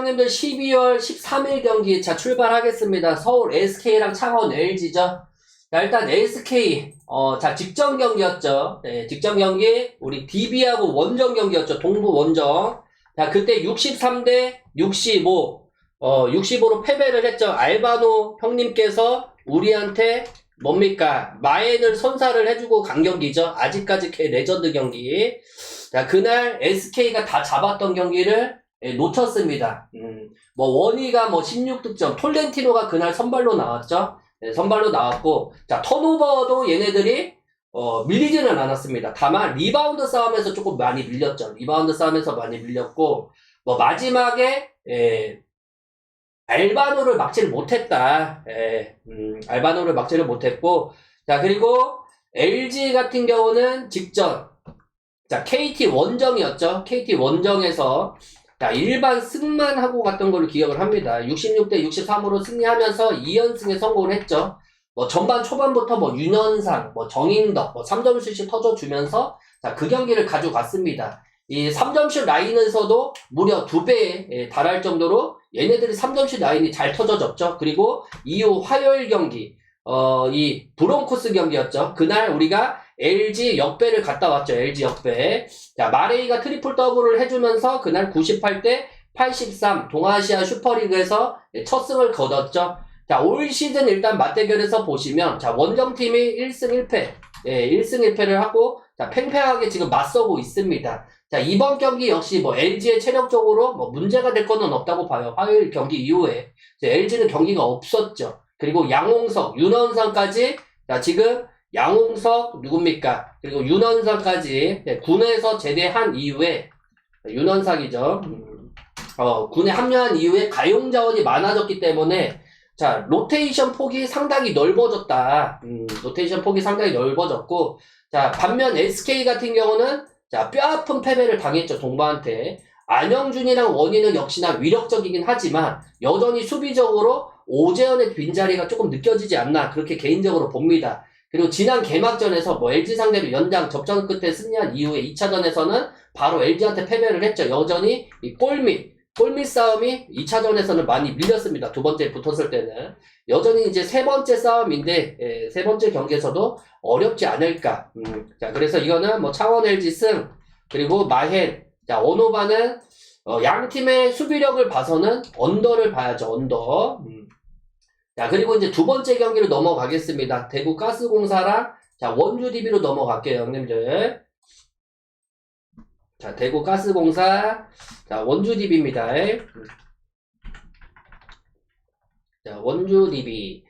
형님들 12월 13일 경기 자 출발하겠습니다. 서울 SK랑 창원 LG죠. 자, 일단 SK 자 직전 경기였죠. 네, 직전 경기 우리 DB하고 원정 경기였죠. 동부 원정. 자, 그때 63대 65 65로 패배를 했죠. 알바노 형님께서 우리한테 뭡니까? 마엔을 선사를 해주고 간 경기죠. 아직까지 레전드 경기. 자, 그날 SK가 다 잡았던 경기를 놓쳤습니다. 뭐 원희가 뭐 16득점, 톨렌티노가 그날 선발로 나왔죠. 네, 선발로 나왔고, 자 턴오버도 얘네들이 밀리지는 않았습니다. 다만 리바운드 싸움에서 조금 많이 밀렸죠. 리바운드 싸움에서 많이 밀렸고, 뭐 마지막에 알바노를 막지를 못했다. 알바노를 막지를 못했고, 자 그리고 LG 같은 경우는 직전 자 KT 원정이었죠. KT 원정에서 자, 일반 승만 하고 갔던 걸로 기억을 합니다. 66대 63으로 승리하면서 2연승에 성공을 했죠. 뭐 전반 초반부터 뭐 윤현상, 뭐 정인덕, 뭐 3점슛이 터져주면서 자, 그 경기를 가져갔습니다. 이 3점슛 라인에서도 무려 2배에 달할 정도로 얘네들이 3점슛 라인이 잘 터져졌죠. 그리고 이후 화요일 경기, 이 브론코스 경기였죠. 그날 우리가 LG 역배를 갔다 왔죠. LG 역배. 자, 마레이가 트리플 더블을 해주면서 그날 98대 83 동아시아 슈퍼리그에서 첫 승을 거뒀죠. 자, 올 시즌 일단 맞대결에서 보시면 자, 원정팀이 1승 1패. 1승 1패를 하고 자, 팽팽하게 지금 맞서고 있습니다. 자, 이번 경기 역시 뭐 LG의 체력적으로 뭐 문제가 될 거는 없다고 봐요. 화요일 경기 이후에. LG는 경기가 없었죠. 그리고 양홍석, 윤원상까지 자, 지금 양홍석 누굽니까? 그리고 윤원상까지 군에서 제대한 이후에 윤원상이죠. 군에 합류한 이후에 가용 자원이 많아졌기 때문에 자 로테이션 폭이 상당히 넓어졌다. 로테이션 폭이 상당히 넓어졌고 자 반면 SK 같은 경우는 자 뼈아픈 패배를 당했죠. 동부한테. 안영준이랑 원희는 역시나 위력적이긴 하지만 여전히 수비적으로 오재현의 빈자리가 조금 느껴지지 않나 그렇게 개인적으로 봅니다. 그리고 지난 개막전에서 뭐 LG 상대로 연장 접전 끝에 승리한 이후에 2차전에서는 바로 LG한테 패배를 했죠. 여전히 이 골밑 싸움이 2차전에서는 많이 밀렸습니다. 두 번째 붙었을 때는. 여전히 이제 세 번째 싸움인데, 세 번째 경기에서도 어렵지 않을까. 자, 그래서 이거는 뭐 창원 LG 승, 그리고 마헨, 자, 원오바는, 양 팀의 수비력을 봐서는 언더를 봐야죠, 언더. 자, 그리고 이제 두 번째 경기로 넘어가겠습니다. 대구 가스공사랑, 자, 원주 DB로 넘어갈게요, 형님들. 자, 대구 가스공사, 자, 원주 DB입니다. 자, 원주 DB.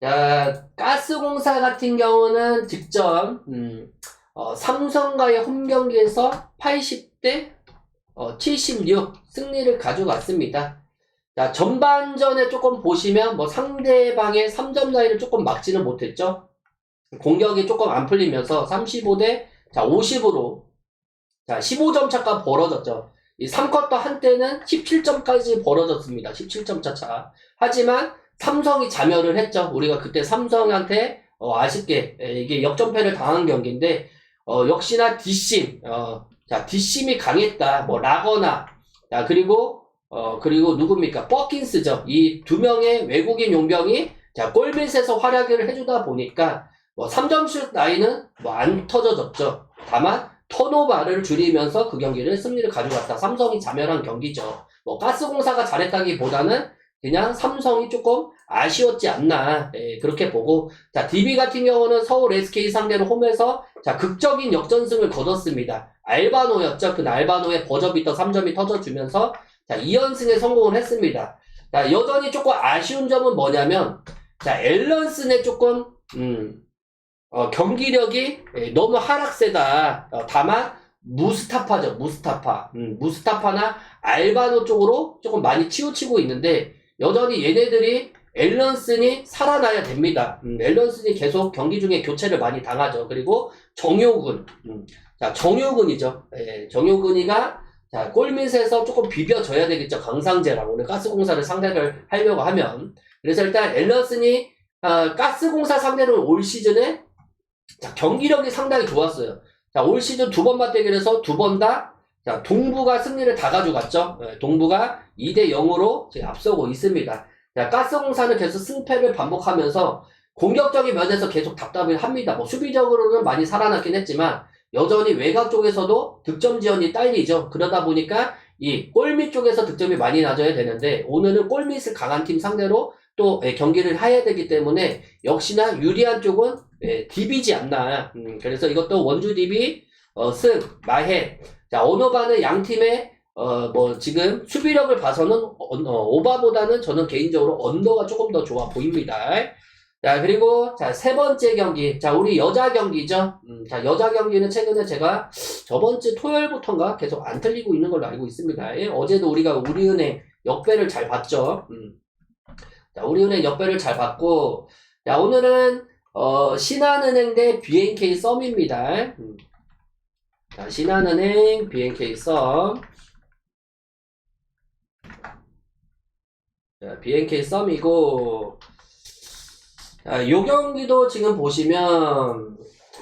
자, 가스공사 같은 경우는 직전, 삼성과의 홈 경기에서 80대 76 승리를 가져갔습니다. 자, 전반전에 조금 보시면 뭐 상대방의 3점 라인을 조금 막지는 못했죠. 공격이 조금 안 풀리면서 35대 자 50으로 자 15점 차가 벌어졌죠. 이 3쿼터 한때는 17점까지 벌어졌습니다. 17점 차. 하지만 삼성이 자멸을 했죠. 우리가 그때 삼성한테 아쉽게 이게 역전패를 당한 경기인데 역시나 뒷심 자 뒷심이 강했다. 뭐 라거나 자 그리고 누굽니까? 퍼킨스죠. 이 두 명의 외국인 용병이 자 골밑에서 활약을 해주다 보니까 뭐 3점슛 라인은 뭐 안 터져졌죠. 다만 턴오버를 줄이면서 그 경기를 승리를 가져갔다. 삼성이 자멸한 경기죠. 뭐 가스공사가 잘했다기보다는 그냥 삼성이 조금 아쉬웠지 않나 그렇게 보고 자 DB 같은 경우는 서울 SK 상대로 홈에서 자 극적인 역전승을 거뒀습니다. 알바노였죠. 그 알바노의 버저비터 3점이 터져주면서 자 2연승에 성공을 했습니다. 자 여전히 조금 아쉬운 점은 뭐냐면 자 앨런슨의 조금 경기력이 너무 하락세다. 다만 무스타파죠. 무스타파나 알바노 쪽으로 조금 많이 치우치고 있는데 여전히 얘네들이 앨런슨이 살아나야 됩니다. 앨런슨이 계속 경기 중에 교체를 많이 당하죠. 그리고 정효근 자 정효근이죠. 정효근이가 자 골밑에서 조금 비벼줘야 되겠죠. 강상재랑 오늘 가스공사를 상대를 하려고 하면 그래서 일단 앨런슨이 가스공사 상대로 올 시즌에 자, 경기력이 상당히 좋았어요. 자, 올 시즌 두 번 맞대결에서 두 번 다 자, 동부가 승리를 다 가져갔죠. 동부가 2대 0으로 앞서고 있습니다. 자, 가스공사는 계속 승패를 반복하면서 공격적인 면에서 계속 답답을 합니다. 뭐 수비적으로는 많이 살아났긴 했지만 여전히 외곽 쪽에서도 득점 지원이 딸리죠. 그러다 보니까 이 골밑 쪽에서 득점이 많이 낮아야 되는데 오늘은 골밑을 강한 팀 상대로 또 경기를 해야 되기 때문에 역시나 유리한 쪽은 DB지 않나. 그래서 이것도 원주 DB 승, 마해. 자, 오너바는 양 팀의 뭐 지금 수비력을 봐서는 오바보다는 저는 개인적으로 언더가 조금 더 좋아 보입니다. 자, 그리고 자, 세 번째 경기. 자, 우리 여자 경기죠. 자, 여자 경기는 최근에 제가 저번주 토요일부터인가 계속 안 틀리고 있는 걸로 알고 있습니다. 어제도 우리가 우리은행 역배를 잘 봤죠. 자, 우리은행 역배를 잘 봤고, 자, 오늘은 신한은행 대 BNK 썸입니다. 자, 신한은행 BNK 썸. 자, BNK 썸이고, 자, 요 경기도 지금 보시면,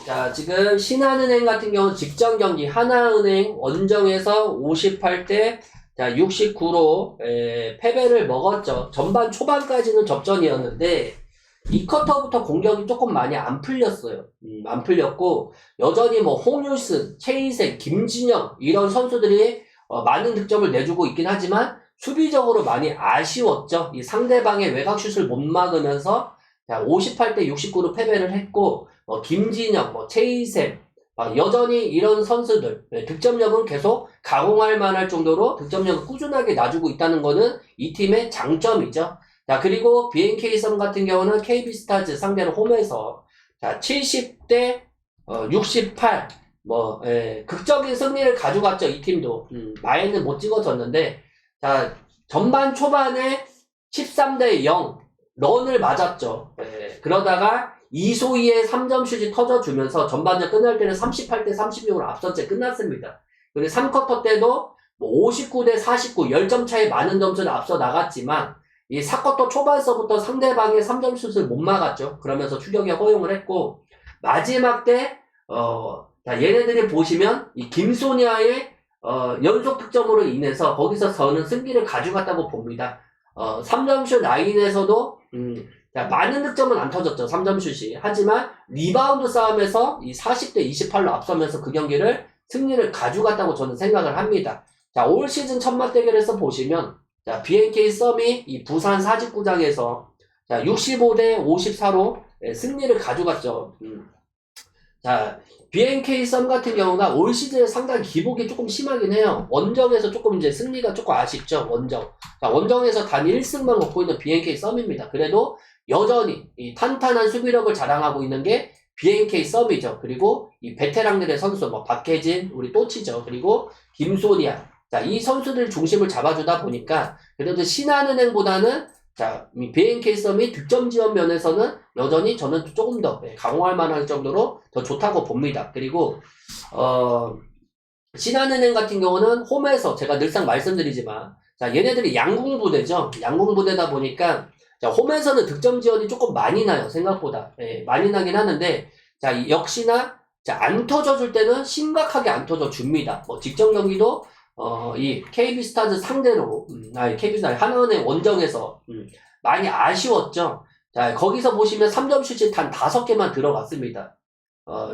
자, 지금 신한은행 같은 경우는 직전 경기 하나은행 원정에서 58대 69로 패배를 먹었죠. 전반 초반까지는 접전이었는데 2쿼터부터 공격이 조금 많이 안 풀렸어요. 안 풀렸고 여전히 뭐 홍윤승, 최희생, 김진영 이런 선수들이 많은 득점을 내주고 있긴 하지만 수비적으로 많이 아쉬웠죠. 이 상대방의 외곽슛을 못 막으면서 58대 69로 패배를 했고 김진영, 최희생 여전히 이런 선수들 득점력은 계속 가공할 만할 정도로 득점력을 꾸준하게 놔주고 있다는 것은 이 팀의 장점이죠. 자, 그리고 BNK 썸 같은 경우는 KB스타즈 상대로 홈에서 자, 70대 68 극적인 승리를 가져갔죠. 이 팀도 마에는 못 찍어졌는데 자, 전반 초반에 13대 0 런을 맞았죠. 그러다가 이소희의 3점 슛이 터져주면서 전반전 끝날 때는 38대 36으로 앞선 채 끝났습니다. 그리고 3쿼터 때도 59대 49 10점 차이 많은 점수를 앞서 나갔지만 이 4쿼터 초반서부터 상대방의 3점 슛을 못 막았죠. 그러면서 추격에 허용을 했고 마지막 때 얘네들이 보시면 이 김소니아의 연속 득점으로 인해서 거기서 저는 승기를 가져갔다고 봅니다. 3점슛 라인에서도 자, 많은 득점은 안 터졌죠. 3점슛이. 하지만 리바운드 싸움에서 이 40대 28로 앞서면서 그 경기를 승리를 가져갔다고 저는 생각을 합니다. 자, 올 시즌 첫 맞대결에서 보시면 자, BNK 썸이 이 부산 사직구장에서 자, 65대 54로 승리를 가져갔죠. 자, BNK 썸 같은 경우가 올 시즌에 상당히 기복이 조금 심하긴 해요. 원정에서 조금 이제 승리가 조금 아쉽죠. 원정. 자, 원정에서 단 1승만 먹고 있는 BNK 썸입니다. 그래도 여전히 이 탄탄한 수비력을 자랑하고 있는 게 BNK 썸이죠. 그리고 이 베테랑들의 선수, 박혜진, 우리 또치죠. 그리고 김소니아. 자, 이 선수들 중심을 잡아주다 보니까 그래도 신한은행보다는 자, BNK 썸이 득점 지원 면에서는 여전히 저는 조금 더 강화할 만할 정도로 더 좋다고 봅니다. 그리고 신한은행 같은 경우는 홈에서 제가 늘상 말씀드리지만 자, 얘네들이 양궁부대죠. 양궁부대다 보니까 자, 홈에서는 득점 지원이 조금 많이 나요. 생각보다. 많이 나긴 하는데 자, 역시나 자, 안 터져줄 때는 심각하게 안 터져줍니다. 직전 경기도 이 KB스타즈 상대로 KB스타즈 하나은행 원정에서 많이 아쉬웠죠. 자, 거기서 보시면 3점 슛이 단 5개만 들어갔습니다.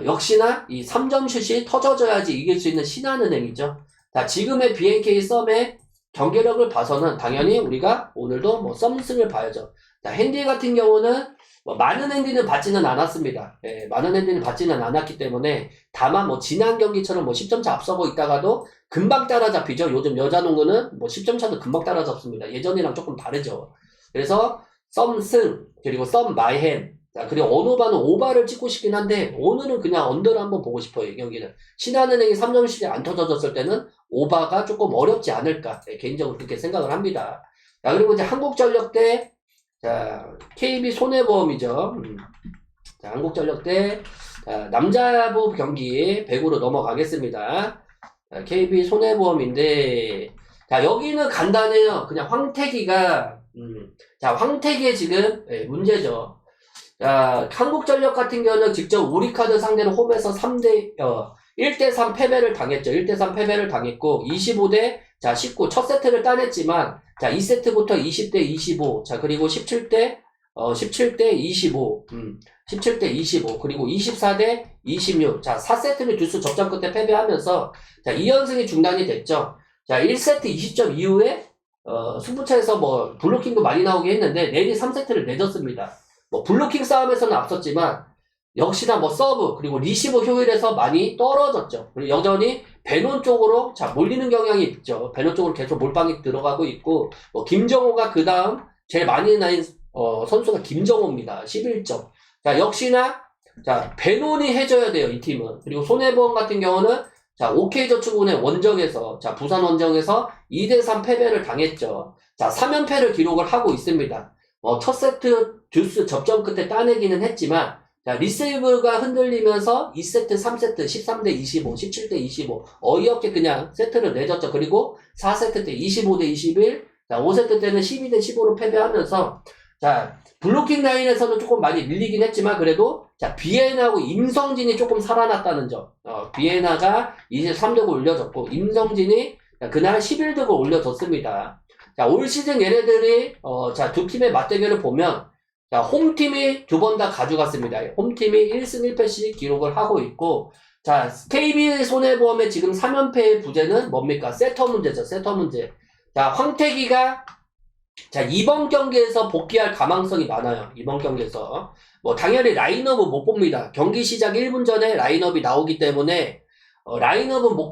역시나 이 3점 슛이 터져줘야지 이길 수 있는 신한은행이죠. 자, 지금의 BNK 썸의 경기력을 봐서는 당연히 우리가 오늘도 썸승을 봐야죠. 자, 핸디 같은 경우는 많은 핸디는 받지는 않았습니다. 많은 핸디는 받지는 않았기 때문에 다만 지난 경기처럼 10점 차 앞서고 있다가도 금방 따라잡히죠. 요즘 여자 농구는 10점 차도 금방 따라잡습니다. 예전이랑 조금 다르죠. 그래서 썸승 그리고 썸 마이햄 자, 그리고 언오바는 오바를 찍고 싶긴 한데 오늘은 그냥 언더를 한번 보고 싶어요. 이 경기는 신한은행이 3점슛이 안 터져졌을 때는 오바가 조금 어렵지 않을까 개인적으로 그렇게 생각을 합니다. 자, 그리고 이제 한국전력 대 자, KB 손해보험이죠. 자, 한국전력 대 남자부 경기 배구로 넘어가겠습니다. 자, KB 손해보험인데 자, 여기는 간단해요. 그냥 황태기가 자, 황태기의 지금 문제죠. 자, 한국전력 같은 경우는 직접 우리카드 상대로 홈에서 3대 1대3 패배를 당했죠. 1대3 패배를 당했고 25대 19 첫 세트를 따냈지만 2세트부터 20대 25 그리고 17대 25 17대 25 그리고 24대 26 4세트를 듀스 접전 끝에 패배하면서 2연승이 중단이 됐죠. 1세트 20점 이후에 승부차에서 뭐 블로킹도 많이 나오게 했는데 내리 3세트를 내줬습니다. 뭐 블로킹 싸움에서는 앞섰지만 역시나 뭐 서브 그리고 리시브 효율에서 많이 떨어졌죠. 그리고 여전히 베논 쪽으로 몰리는 경향이 있죠. 베논 쪽으로 계속 몰빵이 들어가고 있고 뭐 김정호가 그 다음 제일 많이 나인 선수가 김정호입니다. 11점. 역시나 베논이 해줘야 돼요. 이 팀은. 그리고 손해보험 같은 경우는 OK저축은행 원정에서 부산 원정에서 2대3 패배를 당했죠. 3연패를 기록을 하고 있습니다. 첫 세트 듀스 접전 끝에 따내기는 했지만 리세이브가 흔들리면서 2세트, 3세트 13대 25, 17대 25 어이없게 그냥 세트를 내줬죠. 그리고 4세트 때 25대 21, 5세트 때는 12대 15로 패배하면서 블로킹 라인에서는 조금 많이 밀리긴 했지만 그래도 비에나하고 임성진이 조금 살아났다는 점. 비에나가 23득을 올려줬고 임성진이 그날 11득을 올려줬습니다. 올 시즌 얘네들이 두 팀의 맞대결을 보면 홈팀이 두 번 다 가져갔습니다. 홈팀이 1승 1패씩 기록을 하고 있고 KB 손해보험의 지금 3연패의 부재는 뭡니까? 세터 문제죠. 세터 문제. 황태기가 이번 경기에서 복귀할 가망성이 많아요. 이번 경기에서 뭐 당연히 라인업은 못 봅니다. 경기 시작 1분 전에 라인업이 나오기 때문에 라인업은 못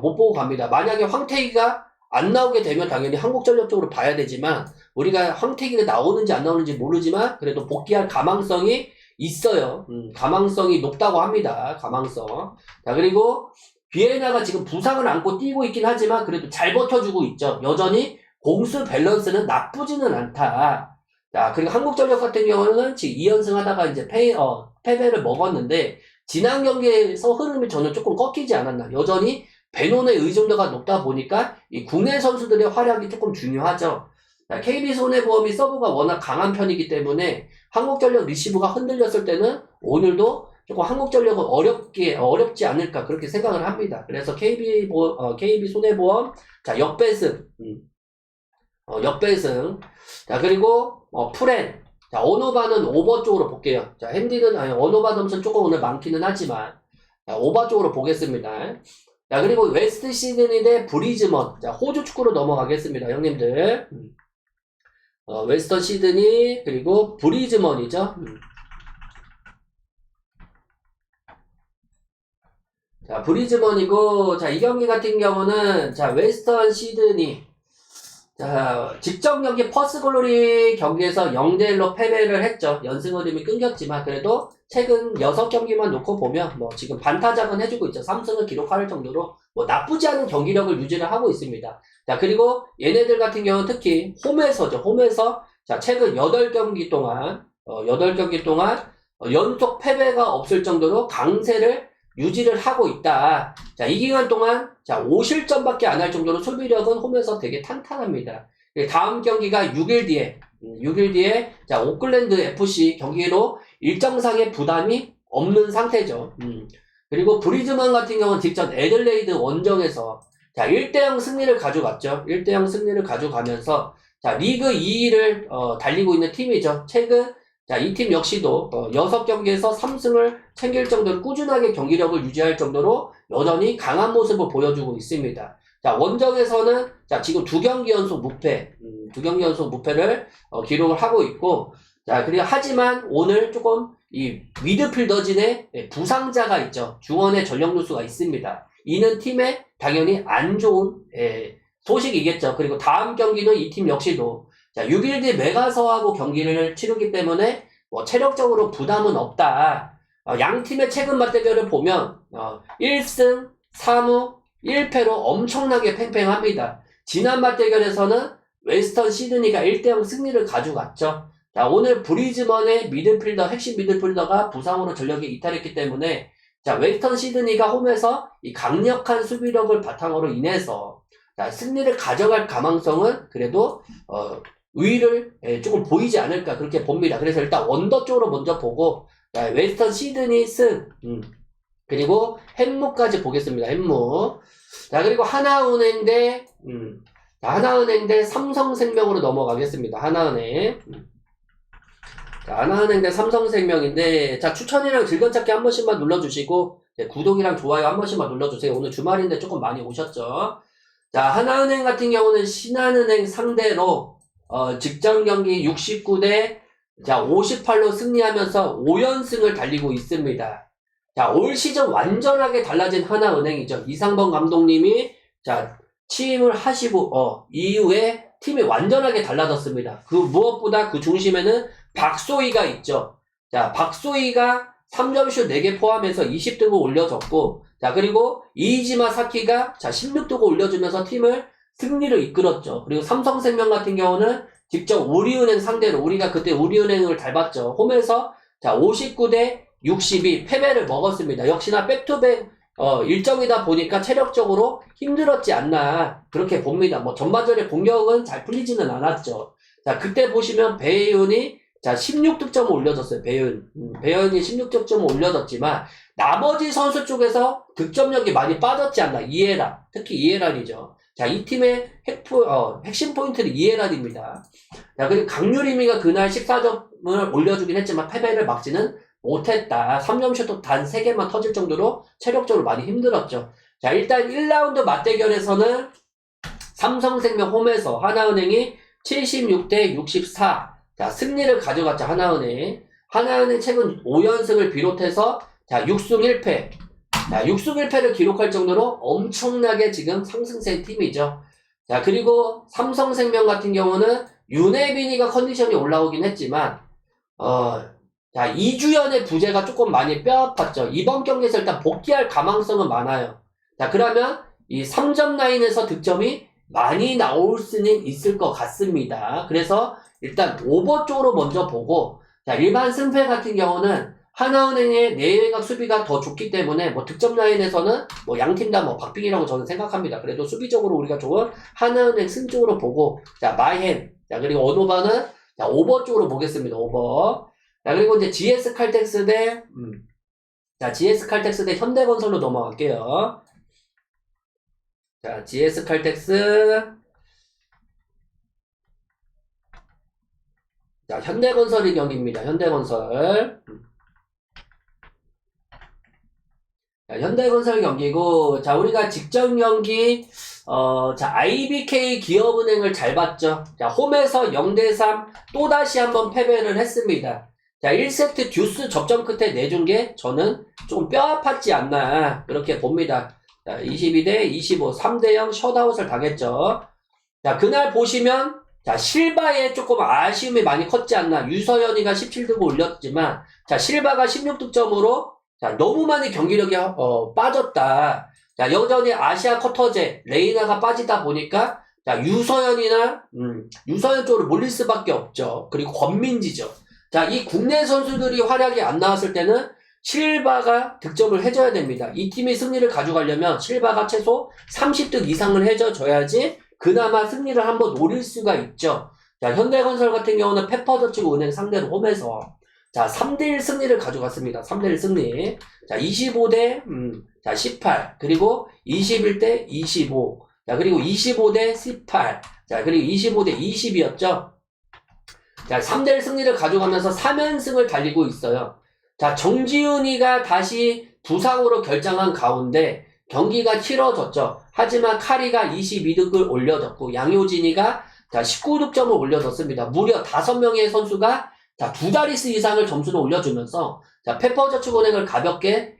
보고 갑니다. 만약에 황태기가 안 나오게 되면 당연히 한국전력 쪽으로 봐야 되지만 우리가 황태기가 나오는지 안 나오는지 모르지만 그래도 복귀할 가망성이 있어요. 가망성이 높다고 합니다. 가망성. 그리고 비에나가 지금 부상을 안고 뛰고 있긴 하지만 그래도 잘 버텨주고 있죠. 여전히 공수 밸런스는 나쁘지는 않다. 그리고 한국전력 같은 경우는 지금 2연승 하다가 이제 패배를 먹었는데 지난 경기에서 흐름이 저는 조금 꺾이지 않았나. 여전히 베논의 의존도가 높다 보니까 이 국내 선수들의 활약이 조금 중요하죠. KB손해보험이 서브가 워낙 강한 편이기 때문에 한국전력 리시브가 흔들렸을 때는 오늘도 조금 한국전력은 어렵지 않을까 그렇게 생각을 합니다. 그래서 KB손해보험 역배승 역배승. 그리고 프렌. 언어바는 오버 쪽으로 볼게요. 핸디는 언어바 점수는 조금 오늘 많기는 하지만 오버 쪽으로 보겠습니다. 그리고 웨스트 시드니 대 브리즈먼. 호주 축구로 넘어가겠습니다, 형님들. 웨스턴 시드니 그리고 브리즈먼이죠. 브리즈먼이고 이 경기 같은 경우는 웨스턴 시드니 직전 경기 퍼스글로리 경기에서 0대1로 패배를 했죠. 연승 흐름이 끊겼지만 그래도 최근 6경기만 놓고 보면 뭐 지금 반타작은 해주고 있죠. 3승을 기록할 정도로 뭐 나쁘지 않은 경기력을 유지를 하고 있습니다. 그리고 얘네들 같은 경우는 특히 홈에서죠. 홈에서 최근 8경기 동안 연속 패배가 없을 정도로 강세를 유지를 하고 있다. 이 기간 동안 5실점밖에 안 할 정도로 수비력은 홈에서 되게 탄탄합니다. 다음 경기가 6일 뒤에 오클랜드 FC 경기로 일정상의 부담이 없는 상태죠. 그리고 브리즈먼 같은 경우는 직전 애들레이드 원정에서 1대0 승리를 가져갔죠. 1대0 승리를 가져가면서 리그 2위를 달리고 있는 팀이죠. 최근 이 팀 역시도 6경기에서 3승을 챙길 정도로 꾸준하게 경기력을 유지할 정도로 여전히 강한 모습을 보여주고 있습니다. 원정에서는 지금 2경기 연속 무패를 기록을 하고 있고 그리고 하지만 오늘 조금 이 미드필더진의 부상자가 있죠. 중원의 전력 누수가 있습니다. 이는 팀에 당연히 안 좋은 소식이겠죠. 그리고 다음 경기는 이 팀 역시도 6일 뒤 메가서하고 경기를 치르기 때문에 뭐 체력적으로 부담은 없다. 양 팀의 최근 맞대결을 보면 1승 3무 1패로 엄청나게 팽팽합니다. 지난 맞대결에서는 웨스턴 시드니가 1대0 승리를 가져갔죠. 오늘 브리즈먼의 핵심 미드필더가 부상으로 전력에 이탈했기 때문에 웨스턴 시드니가 홈에서 이 강력한 수비력을 바탕으로 인해서 승리를 가져갈 가망성은 그래도 우위를 조금 보이지 않을까 그렇게 봅니다. 그래서 일단 원더 쪽으로 먼저 보고 웨스턴 시드니 승 그리고 햇무까지 보겠습니다. 햇무. 자, 그리고 하나은행 대 삼성생명으로 넘어가겠습니다. 하나은행. 자, 하나은행 대 삼성생명인데, 자, 추천이랑 즐겨찾기 한 번씩만 눌러주시고, 네, 구독이랑 좋아요 한 번씩만 눌러주세요. 오늘 주말인데 조금 많이 오셨죠? 자, 하나은행 같은 경우는 신한은행 상대로, 직전 경기 69대, 자, 58로 승리하면서 5연승을 달리고 있습니다. 자, 올 시즌 완전하게 달라진 하나은행이죠. 이상범 감독님이, 자, 취임을 하시고, 이후에 팀이 완전하게 달라졌습니다. 그 무엇보다 그 중심에는 박소희가 있죠. 자, 박소희가 3점슛 4개 포함해서 20득을 올려줬고, 자, 그리고 이이지마 사키가, 자, 16득을 올려주면서 팀을 승리를 이끌었죠. 그리고 삼성생명 같은 경우는 직접 우리은행 상대로, 우리가 그때 우리은행을 닮았죠. 홈에서, 자, 59대 62 패배를 먹었습니다. 역시나 백투백, 일정이다 보니까 체력적으로 힘들었지 않나, 그렇게 봅니다. 뭐, 전반전에 공격은 잘 풀리지는 않았죠. 자, 그때 보시면 배윤이, 자, 16득점을 올려줬어요. 배윤이 16득점을 올려줬지만, 나머지 선수 쪽에서 득점력이 많이 빠졌지 않나. 이해란, 특히 이해란이죠. 자, 이 팀의 핵심 포인트는 이해란입니다. 자, 그리고 강유림이가 그날 14점을 올려주긴 했지만, 패배를 막지는 못했다. 3점슛도 단 3개만 터질 정도로 체력적으로 많이 힘들었죠. 자, 일단 1라운드 맞대결에서는 삼성생명 홈에서 하나은행이 76대 64. 자, 승리를 가져갔죠, 하나은행. 하나은행 최근 5연승을 비롯해서, 자, 6승 1패. 자, 6승 1패를 기록할 정도로 엄청나게 지금 상승세 팀이죠. 자, 그리고 삼성생명 같은 경우는 윤혜빈이가 컨디션이 올라오긴 했지만, 자, 이주연의 부재가 조금 많이 뼈아팠죠. 이번 경기에서 일단 복귀할 가망성은 많아요. 자, 그러면 이 3점 라인에서 득점이 많이 나올 수는 있을 것 같습니다. 그래서 일단 오버 쪽으로 먼저 보고, 자, 일반 승패 같은 경우는 하나은행의 내외곽 수비가 더 좋기 때문에 뭐 득점 라인에서는 뭐 양팀 다 뭐 박빙이라고 저는 생각합니다. 그래도 수비적으로 우리가 좋은 하나은행 승 쪽으로 보고, 자, 마이헨, 자, 그리고 언오바는, 자, 오버 쪽으로 보겠습니다. 오버. 자, 그리고 이제 GS 칼텍스 대, 자, GS 칼텍스 대 현대건설로 넘어갈게요. 자, GS 칼텍스. 자, 현대건설의 경기입니다. 현대건설. 자, 현대건설 경기고, 자, 우리가 직전 경기, 자, IBK 기업은행을 잘 봤죠. 자, 홈에서 0대3 또다시 한번 패배를 했습니다. 자, 1세트 듀스 접전 끝에 내준 게 저는 조금 뼈아팠지 않나, 그렇게 봅니다. 자, 22대 25, 3대0 셧아웃을 당했죠. 자, 그날 보시면, 자, 실바에 조금 아쉬움이 많이 컸지 않나. 유서연이가 17득을 올렸지만, 자, 실바가 16득점으로, 자, 너무 많이 경기력이, 빠졌다. 자, 여전히 아시아 쿼터제, 레이나가 빠지다 보니까, 자, 유서연 쪽으로 몰릴 수밖에 없죠. 그리고 권민지죠. 자, 이 국내 선수들이 활약이 안 나왔을 때는 실바가 득점을 해줘야 됩니다. 이 팀이 승리를 가져가려면 실바가 최소 30득 이상을 해줘야지 그나마 승리를 한번 노릴 수가 있죠. 자, 현대건설 같은 경우는 페퍼저축은행 상대로 홈에서, 자, 3대1 승리를 가져갔습니다. 3대1 승리. 자, 25대, 자, 18. 그리고 21대 25. 자, 그리고 25대 18. 자, 그리고 25대 20이었죠. 자, 3대1 승리를 가져가면서 3연승을 달리고 있어요. 자, 정지훈이가 다시 부상으로 결장한 가운데 경기가 치러졌죠. 하지만 카리가 22득을 올려줬고, 양효진이가, 자, 19득점을 올려줬습니다. 무려 5명의 선수가, 자, 2자릿수 이상을 점수를 올려주면서, 자, 페퍼저축은행을 가볍게,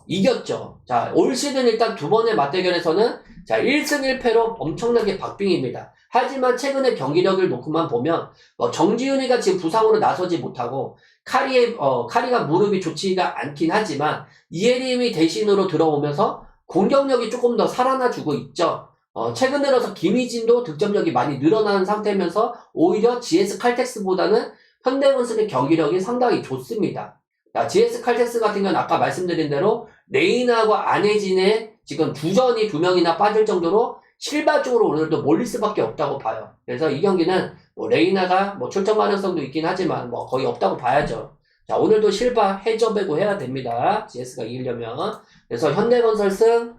이겼죠. 자, 올 시즌 일단 두 번의 맞대결에서는, 자, 1승 1패로 엄청나게 박빙입니다. 하지만 최근의 경기력을 놓고만 보면, 정지훈이가 지금 부상으로 나서지 못하고, 카리가 무릎이 좋지가 않긴 하지만, 이혜림이 대신으로 들어오면서 공격력이 조금 더 살아나주고 있죠. 최근 들어서 김희진도 득점력이 많이 늘어나는 상태면서, 오히려 GS 칼텍스보다는 현대건설의 경기력이 상당히 좋습니다. 자, GS 칼텍스 같은 경우는 아까 말씀드린 대로, 레이나와 안혜진의 지금 두전이 2명이나 빠질 정도로 실바 쪽으로 오늘도 몰릴 수밖에 없다고 봐요. 그래서 이 경기는 뭐 레이나가 뭐 출전 가능성도 있긴 하지만 뭐 거의 없다고 봐야죠. 자, 오늘도 실바 해저배구 해야 됩니다. GS가 이기려면. 그래서 현대건설 승,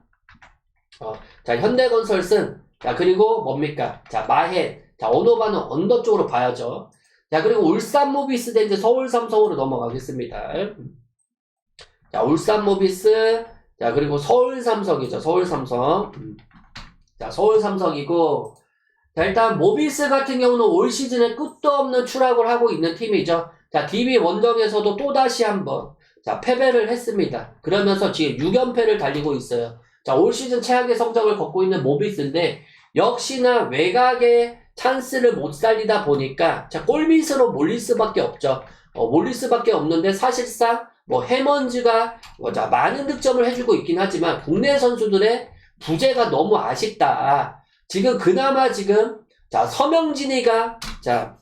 자, 현대건설 승. 자, 그리고 뭡니까? 자, 마헨. 자, 언어반은 언더 쪽으로 봐야죠. 자, 그리고 울산 모비스 대 이제 서울 삼성으로 넘어가겠습니다. 자, 울산 모비스. 자, 그리고 서울 삼성이죠. 서울 삼성. 자, 서울 삼성이고. 자, 일단 모비스 같은 경우는 올 시즌에 끝도 없는 추락을 하고 있는 팀이죠. 자, DB 원정에서도 또다시 한번 자, 패배를 했습니다. 그러면서 지금 6연패를 달리고 있어요. 자, 올 시즌 최악의 성적을 걷고 있는 모비스인데 역시나 외곽의 찬스를 못 살리다 보니까 자, 골밑으로 몰릴 수밖에 없죠. 몰릴 수밖에 없는데 사실상 뭐 해먼즈가 자, 많은 득점을 해주고 있긴 하지만 국내 선수들의 부재가 너무 아쉽다. 지금 그나마 지금 자, 서명진이가 자,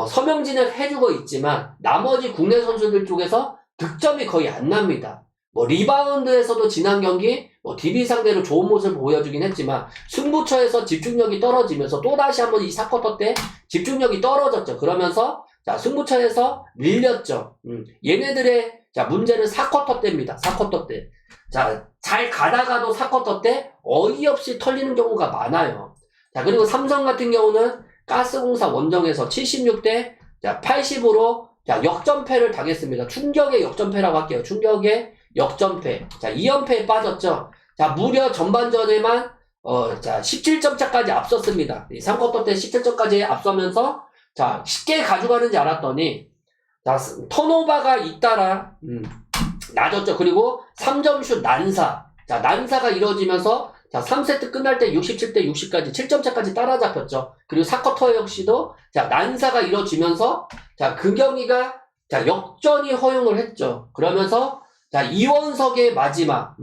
서명진을 해주고 있지만 나머지 국내 선수들 쪽에서 득점이 거의 안 납니다. 뭐 리바운드에서도 지난 경기 뭐 DB 상대로 좋은 모습을 보여주긴 했지만 승부처에서 집중력이 떨어지면서 또다시 한번 이 4쿼터 때 집중력이 떨어졌죠. 그러면서 자, 승부처에서 밀렸죠. 얘네들의 자, 문제는 4쿼터 때입니다. 4쿼터 때. 자, 잘 가다가도 4쿼터 때 어이없이 털리는 경우가 많아요. 자, 그리고 삼성 같은 경우는 가스공사 원정에서 76대 80으로 자, 역전패를 당했습니다. 충격의 역전패라고 할게요. 충격의 역전패. 자, 2연패에 빠졌죠. 자, 무려 전반전에만 자, 17점 차까지 앞섰습니다. 3쿼터 때 17점까지 앞서면서 자, 쉽게 가져가는 줄 알았더니 자, 턴오버가 잇따라 낮았죠. 그리고 3점슛 난사. 자, 난사가 이루어지면서 자, 3세트 끝날 때 67대 60까지 7점 차까지 따라잡혔죠. 그리고 4쿼터 역시도 자, 난사가 이루어지면서 자, 그 경기가 자, 역전이 허용을 했죠. 그러면서 자, 이원석의 마지막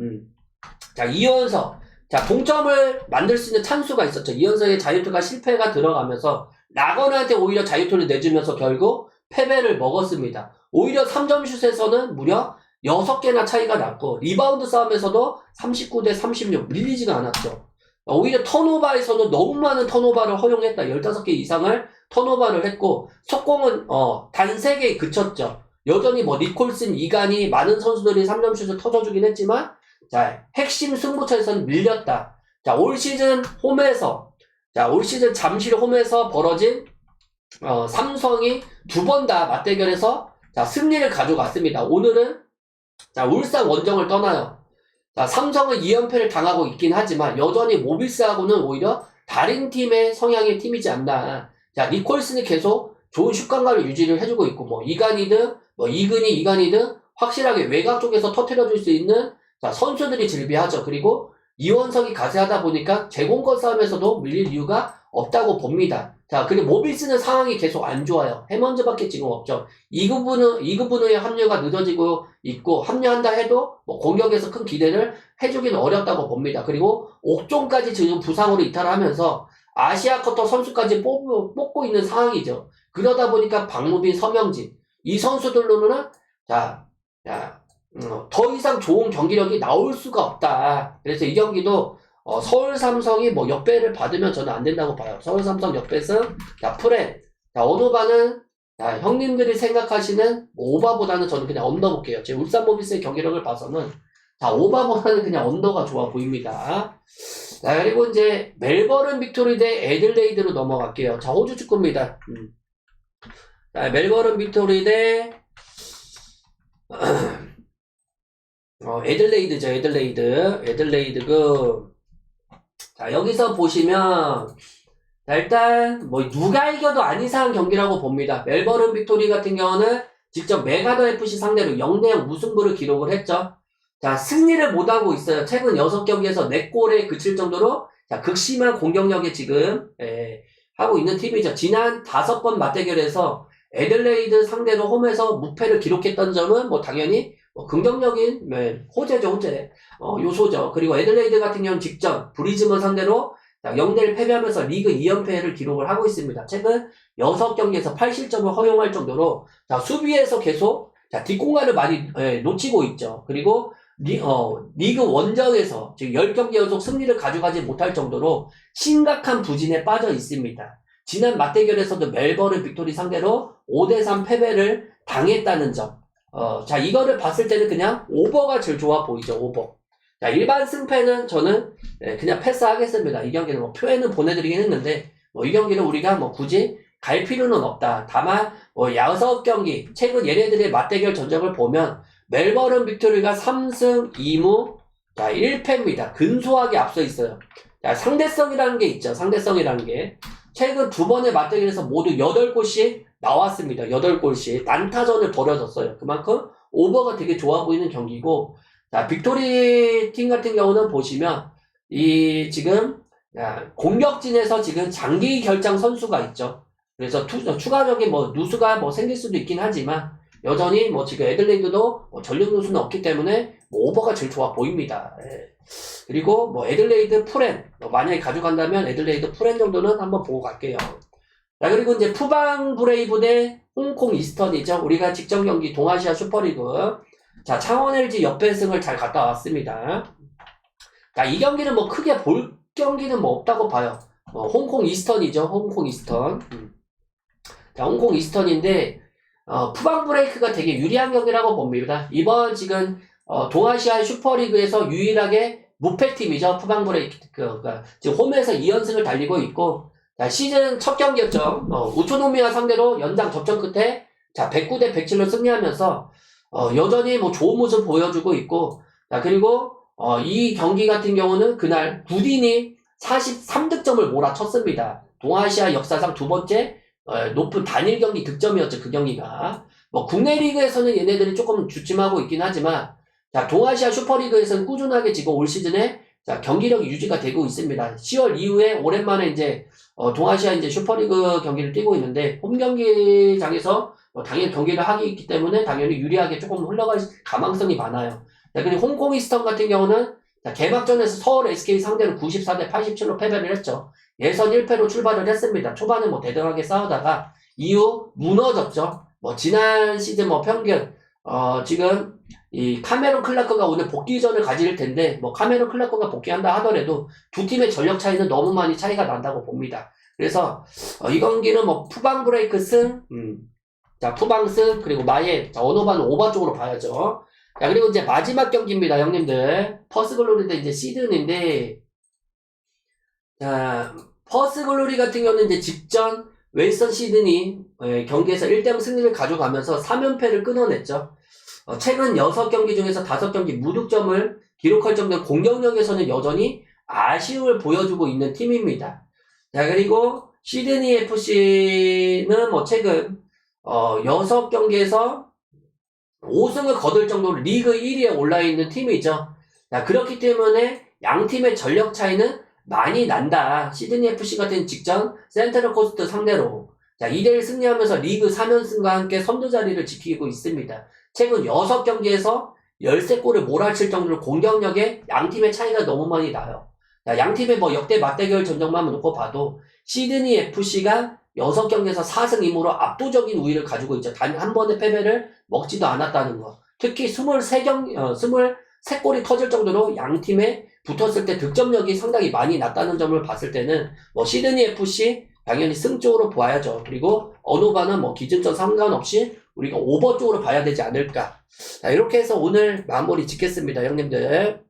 자, 이원석 자, 동점을 만들 수 있는 찬스가 있었죠. 이원석의 자유투가 실패가 들어가면서 라거나한테 오히려 자유투를 내주면서 결국 패배를 먹었습니다. 오히려 3점슛에서는 무려 6개나 차이가 났고 리바운드 싸움에서도 39대 36 밀리지가 않았죠. 오히려 턴오버에서는 너무 많은 턴오버를 허용했다. 15개 이상을 턴오버를 했고 속공은 단 3개에 그쳤죠. 여전히 뭐 니콜슨, 이간이 많은 선수들이 3점슛을 터져주긴 했지만 자, 핵심 승부처에서는 밀렸다. 자, 올 시즌 잠실 홈에서 벌어진 삼성이 2번 다 맞대결에서 자, 승리를 가져갔습니다. 오늘은 자, 울산 원정을 떠나요. 자, 삼성은 2연패를 당하고 있긴 하지만 여전히 모비스하고는 오히려 다른 팀의 성향의 팀이지 않나. 자, 니콜슨이 계속 좋은 슛감각을 유지를 해주고 있고 뭐 이간이든 뭐 이간이든 확실하게 외곽 쪽에서 터뜨려줄 수 있는 자, 선수들이 즐비하죠. 그리고 이원석이 가세하다 보니까 제공권 싸움에서도 밀릴 이유가 없다고 봅니다. 자, 그리고 모비스는 상황이 계속 안 좋아요. 해먼즈밖에 지금 없죠. 이그분의 합류가 늦어지고 있고, 합류한다 해도 뭐 공격에서 큰 기대를 해주기는 어렵다고 봅니다. 그리고 옥종까지 지금 부상으로 이탈하면서 아시아 쿼터 선수까지 뽑고 있는 상황이죠. 그러다 보니까 박무빈, 서명진, 이 선수들로는 더 이상 좋은 경기력이 나올 수가 없다. 그래서 이 경기도 서울 삼성이 뭐 역배를 받으면 저는 안 된다고 봐요. 서울 삼성 역배승. 자, 프렌. 자, 언어반은 자, 형님들이 생각하시는 뭐 오바보다는 저는 그냥 언더 볼게요. 제 울산 모비스의 경기력을 봐서는 자, 오바보다는 그냥 언더가 좋아 보입니다. 자, 그리고 이제 멜버른 빅토리 대 애들레이드로 넘어갈게요. 자, 호주 축구입니다. 자, 멜버른 빅토리 대 애들레이드죠. 애들레이드 자, 여기서 보시면 자, 일단 뭐 누가 이겨도 안 이상한 경기라고 봅니다. 멜버른 빅토리 같은 경우는 직접 메가더 FC 상대로 0대0 무승부를 기록을 했죠. 자, 승리를 못하고 있어요. 최근 6경기에서 4골에 그칠 정도로 자, 극심한 공격력에 지금 하고 있는 팀이죠. 지난 5번 맞대결에서 애들레이드 상대로 홈에서 무패를 기록했던 점은 뭐 당연히 긍정적인 호재죠. 요소죠. 그리고 애들레이드 같은 경우는 직전 브리즈먼 상대로 0대1 패배하면서 리그 2연패를 기록을 하고 있습니다. 최근 6경기에서 8실점을 허용할 정도로 자, 수비에서 계속 자, 뒷공간을 많이 놓치고 있죠. 그리고 리그 원정에서 지금 10경기 연속 승리를 가져가지 못할 정도로 심각한 부진에 빠져 있습니다. 지난 맞대결에서도 멜버른 빅토리 상대로 5대3 패배를 당했다는 점. 자, 이거를 봤을 때는 그냥 오버가 제일 좋아 보이죠, 오버. 자, 일반 승패는 저는 그냥 패스하겠습니다. 이 경기는 뭐 표에는 보내드리긴 했는데, 뭐 이 경기는 우리가 뭐 굳이 갈 필요는 없다. 다만, 뭐 6경기, 최근 얘네들의 맞대결 전적을 보면, 멜버른 빅토리가 3승 2무, 자, 1패입니다. 근소하게 앞서 있어요. 자, 상대성이라는 게 있죠. 상대성이라는 게. 최근 두 번의 맞대결에서 모두 8골씩 나왔습니다. 8골씩. 난타전을 벌여졌어요. 그만큼 오버가 되게 좋아 보이는 경기고, 자, 빅토리 팀 같은 경우는 보시면, 지금, 공격진에서 지금 장기 결장 선수가 있죠. 그래서 추가적인 뭐 누수가 뭐 생길 수도 있긴 하지만, 여전히 뭐 지금 애들레이드도 뭐 전력 누수는 없기 때문에 뭐 오버가 제일 좋아 보입니다. 그리고 뭐 애들레이드 프렌, 만약에 가져간다면 애들레이드 프렌 정도는 한번 보고 갈게요. 자, 그리고 이제 푸방 브레이브 대 홍콩 이스턴이죠. 우리가 직전 경기 동아시아 슈퍼리그. 자, 창원 LG 역배승을 잘 갔다 왔습니다. 자, 이 경기는 뭐 크게 볼 경기는 뭐 없다고 봐요. 홍콩 이스턴이죠. 홍콩 이스턴. 자, 홍콩 이스턴인데, 푸방 브레이크가 되게 유리한 경기라고 봅니다. 이번 지금, 동아시아 슈퍼리그에서 유일하게 무패팀이죠. 푸방 브레이크. 지금 홈에서 2연승을 달리고 있고, 자, 시즌 첫 경기였죠. 우초노미와 상대로 연장 접전 끝에, 자, 109대 107로 승리하면서, 여전히 뭐 좋은 모습 보여주고 있고, 자, 그리고, 이 경기 같은 경우는 그날 구딘이 43득점을 몰아쳤습니다. 동아시아 역사상 두 번째, 높은 단일 경기 득점이었죠, 그 경기가. 뭐, 국내 리그에서는 얘네들이 조금 주춤하고 있긴 하지만, 자, 동아시아 슈퍼리그에서는 꾸준하게 지금 올 시즌에, 자, 경기력이 유지가 되고 있습니다. 10월 이후에 오랜만에 이제, 동아시아 이제 슈퍼리그 경기를 뛰고 있는데, 홈 경기장에서 당연히 경기를 하기 있기 때문에 당연히 유리하게 조금 흘러갈 가망성이 많아요. 자, 그리고 홍콩 이스턴 같은 경우는, 자, 개막전에서 서울 SK 상대로 94대 87로 패배를 했죠. 예선 1패로 출발을 했습니다. 초반에 뭐 대등하게 싸우다가 이후 무너졌죠. 뭐 지난 시즌 뭐 평균 지금 이 카메론 클라크가 오늘 복귀전을 가질 텐데 뭐 카메론 클라크가 복귀한다 하더라도 두 팀의 전력 차이는 너무 많이 차이가 난다고 봅니다. 그래서 이 경기는 뭐 푸방 브레이크 승, 자 푸방 승 그리고 마예, 자 언어반은 오바 쪽으로 봐야죠. 자 그리고 이제 마지막 경기입니다, 형님들. 퍼스글로리 대 이제 시드니인데, 자 퍼스글로리 같은 경우는 이제 직전 웨스턴 시드니 경기에서 1대0 승리를 가져가면서 3연패를 끊어냈죠. 최근 6경기 중에서 5경기 무득점을 기록할 정도의 공격력에서는 여전히 아쉬움을 보여주고 있는 팀입니다. 자, 그리고 시드니 FC는 뭐 최근 6경기에서 5승을 거둘 정도로 리그 1위에 올라있는 팀이죠. 자, 그렇기 때문에 양 팀의 전력 차이는 많이 난다. 시드니 FC 같은 직전 센트럴 코스트 상대로, 자, 2대1 승리하면서 리그 3연승과 함께 선두 자리를 지키고 있습니다. 최근 6경기에서 13골을 몰아칠 정도로 공격력에 양 팀의 차이가 너무 많이 나요. 자, 양 팀의 뭐 역대 맞대결 전적만 놓고 봐도 시드니 FC가 6경기에서 4승 2무로 압도적인 우위를 가지고 있죠. 단 한 번의 패배를 먹지도 않았다는 거. 특히 23골이 터질 정도로 양 팀에 붙었을 때 득점력이 상당히 많이 낮다는 점을 봤을 때는 뭐 시드니 FC 당연히 승 쪽으로 보아야죠. 그리고 언어반은 뭐 기준점 상관없이 우리가 오버 쪽으로 봐야 되지 않을까. 자, 이렇게 해서 오늘 마무리 짓겠습니다, 형님들.